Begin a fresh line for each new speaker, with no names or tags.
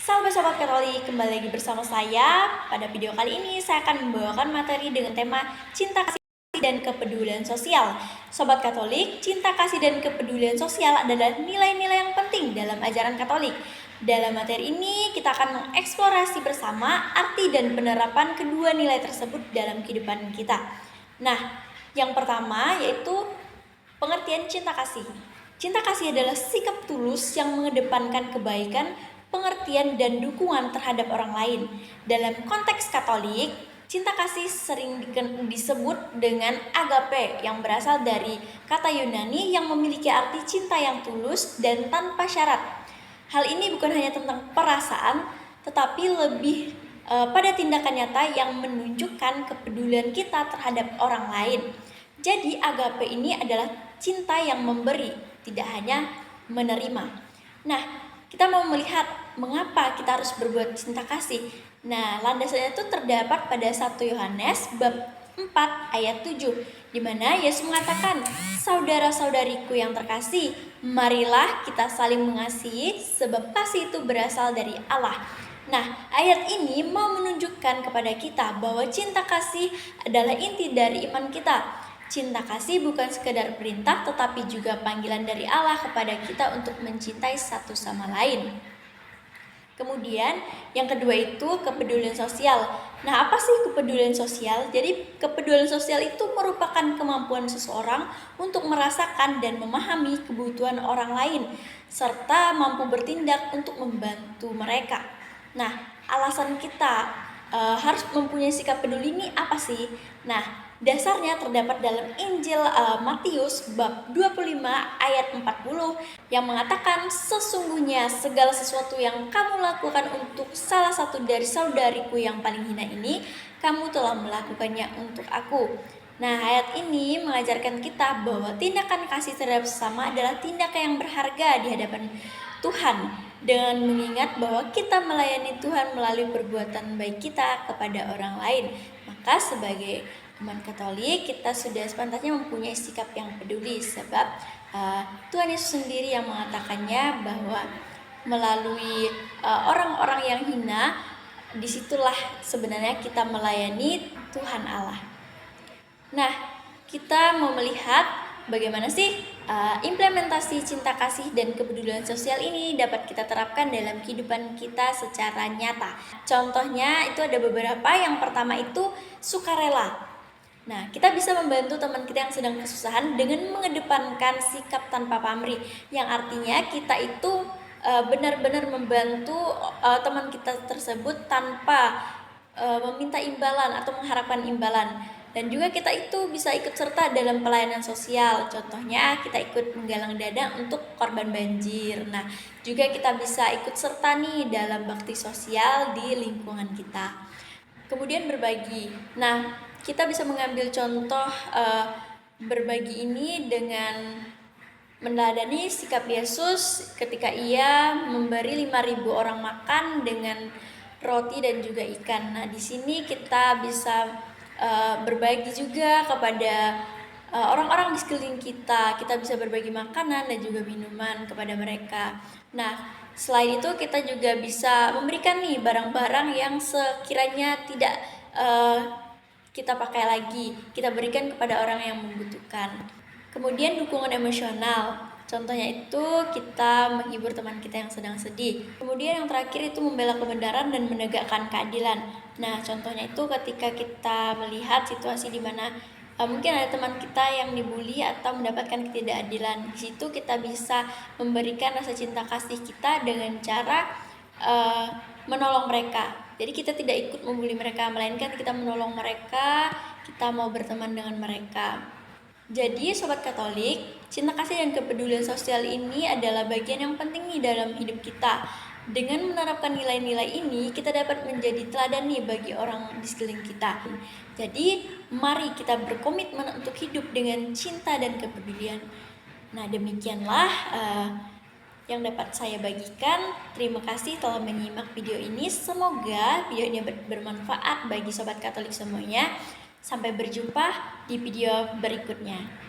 Sahabat Sobat Katolik, kembali lagi bersama saya. Pada video kali ini saya akan membawakan materi dengan tema cinta kasih dan kepedulian sosial. Sobat Katolik, cinta kasih dan kepedulian sosial adalah nilai-nilai yang penting dalam ajaran Katolik. Dalam materi ini kita akan mengeksplorasi bersama arti dan penerapan kedua nilai tersebut dalam kehidupan kita. Nah, yang pertama yaitu pengertian cinta kasih. Cinta kasih adalah sikap tulus yang mengedepankan kebaikan, pengertian, dan dukungan terhadap orang lain. Dalam konteks Katolik, cinta kasih sering disebut dengan agape yang berasal dari kata Yunani yang memiliki arti cinta yang tulus dan tanpa syarat. Hal ini bukan hanya tentang perasaan, tetapi lebih pada tindakan nyata yang menunjukkan kepedulian kita terhadap orang lain. Jadi agape ini adalah cinta yang memberi, tidak hanya menerima. Nah, kita mau melihat mengapa kita harus berbuat cinta kasih. Nah, landasannya itu terdapat pada 1 Yohanes bab 4 ayat 7, di mana Yesus mengatakan, "Saudara-saudariku yang terkasih, marilah kita saling mengasihi, sebab kasih itu berasal dari Allah." Nah, ayat ini mau menunjukkan kepada kita bahwa cinta kasih adalah inti dari iman kita. Cinta kasih bukan sekedar perintah, tetapi juga panggilan dari Allah kepada kita untuk mencintai satu sama lain. Kemudian yang kedua itu kepedulian sosial. Nah, apa sih kepedulian sosial? Jadi kepedulian sosial itu merupakan kemampuan seseorang untuk merasakan dan memahami kebutuhan orang lain, serta mampu bertindak untuk membantu mereka. Nah, alasan kita harus mempunyai sikap peduli ini apa sih? Nah, dasarnya terdapat dalam Injil Matius bab 25 ayat 40 yang mengatakan, "Sesungguhnya segala sesuatu yang kamu lakukan untuk salah satu dari saudariku yang paling hina ini, kamu telah melakukannya untuk aku." Nah, ayat ini mengajarkan kita bahwa tindakan kasih terhadap sesama adalah tindakan yang berharga di hadapan Tuhan, dengan mengingat bahwa kita melayani Tuhan melalui perbuatan baik kita kepada orang lain. Maka sebagai umat Katolik, kita sudah sepantasnya mempunyai sikap yang peduli, sebab Tuhan Yesus sendiri yang mengatakannya bahwa melalui orang-orang yang hina, disitulah sebenarnya kita melayani Tuhan Allah. Nah, kita mau melihat bagaimana sih implementasi cinta kasih dan kepedulian sosial ini dapat kita terapkan dalam kehidupan kita secara nyata. Contohnya itu ada beberapa. Yang pertama itu sukarela. Nah, kita bisa membantu teman kita yang sedang kesusahan dengan mengedepankan sikap tanpa pamrih, yang artinya kita itu benar-benar membantu teman kita tersebut tanpa meminta imbalan atau mengharapkan imbalan. Dan juga kita itu bisa ikut serta dalam pelayanan sosial. Contohnya kita ikut menggalang dana untuk korban banjir. Nah, juga kita bisa ikut serta nih dalam bakti sosial di lingkungan kita. Kemudian berbagi. Nah, kita bisa mengambil contoh berbagi ini dengan meneladani sikap Yesus ketika ia memberi 5.000 orang makan dengan roti dan juga ikan. Nah, di sini kita bisa berbagi juga kepada orang-orang di sekeliling kita. Kita bisa berbagi makanan dan juga minuman kepada mereka. Nah, selain itu kita juga bisa memberikan nih barang-barang yang sekiranya tidak kita pakai lagi, kita berikan kepada orang yang membutuhkan. Kemudian dukungan emosional. Contohnya itu kita menghibur teman kita yang sedang sedih. Kemudian yang terakhir itu membela kebenaran dan menegakkan keadilan. Nah, contohnya itu ketika kita melihat situasi di mana mungkin ada teman kita yang dibully atau mendapatkan ketidakadilan. Di situ kita bisa memberikan rasa cinta kasih kita dengan cara menolong mereka. Jadi kita tidak ikut membuli mereka, melainkan kita menolong mereka, kita mau berteman dengan mereka. Jadi Sobat Katolik, cinta kasih dan kepedulian sosial ini adalah bagian yang penting nih dalam hidup kita. Dengan menerapkan nilai-nilai ini, kita dapat menjadi teladan nih bagi orang di sekeliling kita. Jadi, mari kita berkomitmen untuk hidup dengan cinta dan kepedulian. Nah, demikianlah yang dapat saya bagikan. Terima kasih telah menyimak video ini. Semoga video ini bermanfaat bagi Sobat Katolik semuanya. Sampai berjumpa di video berikutnya.